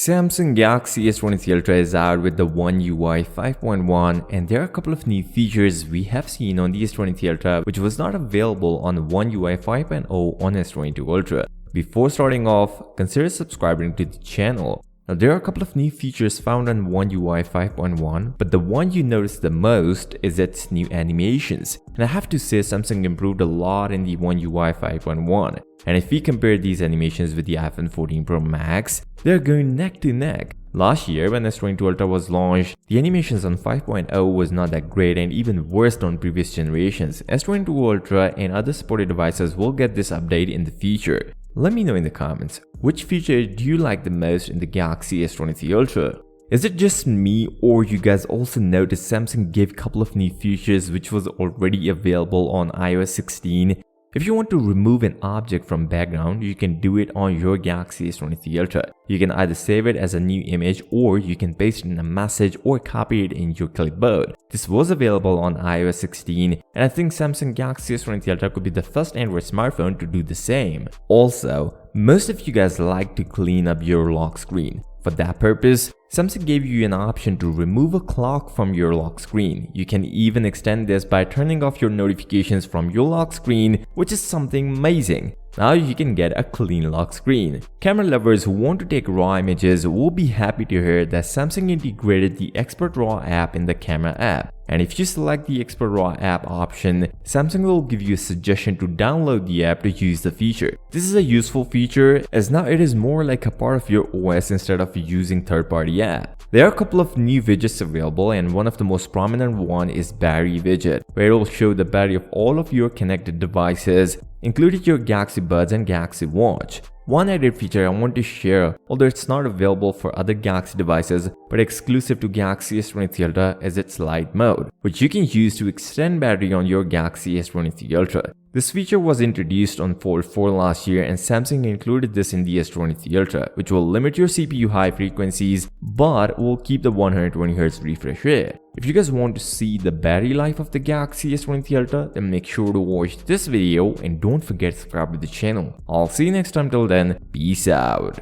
Samsung Galaxy S23 Ultra is out with the ONEUI 5.1 and there are a couple of new features we have seen on the S23 Ultra which was not available on the ONEUI 5.0 on S22 Ultra. Before starting off, consider subscribing to the channel. Now there are a couple of new features found on ONEUI 5.1, but the one you notice the most is its new animations. And I have to say Samsung improved a lot in the ONEUI 5.1. And if we compare these animations with the iPhone 14 Pro Max, they're going neck to neck. Last year when S22 Ultra was launched, the animations on 5.0 was not that great and even worse on previous generations. S22 Ultra and other supported devices will get this update in the future. Let me know in the comments, which feature do you like the most in the Galaxy S23 Ultra? Is it just me or you guys also noticed Samsung gave a couple of new features which was already available on iOS 16? If you want to remove an object from background, you can do it on your Galaxy S23 Ultra. You can either save it as a new image or you can paste it in a message or copy it in your clipboard. This was available on iOS 16 and I think Samsung Galaxy S23 Ultra could be the first Android smartphone to do the same. Also, most of you guys like to clean up your lock screen. For that purpose, Samsung gave you an option to remove a clock from your lock screen. You can even extend this by turning off your notifications from your lock screen, which is something amazing. Now you can get a clean lock screen. Camera lovers who want to take RAW images will be happy to hear that Samsung integrated the Expert RAW app in the camera app. And if you select the Expert RAW app option, Samsung will give you a suggestion to download the app to use the feature. This is a useful feature as now it is more like a part of your OS instead of using third-party app. There are a couple of new widgets available and one of the most prominent one is battery widget, where it will show the battery of all of your connected devices, including your Galaxy Buds and Galaxy Watch. One added feature I want to share, although it's not available for other Galaxy devices but exclusive to Galaxy S23 Ultra, is its light mode, which you can use to extend battery on your Galaxy S23 Ultra. This feature was introduced on Fold 4 last year and Samsung included this in the S23 Ultra, which will limit your CPU high frequencies but will keep the 120Hz refresh rate. If you guys want to see the battery life of the Galaxy S23 Ultra, then make sure to watch this video and don't forget to subscribe to the channel. I'll see you next time. Till then, peace out.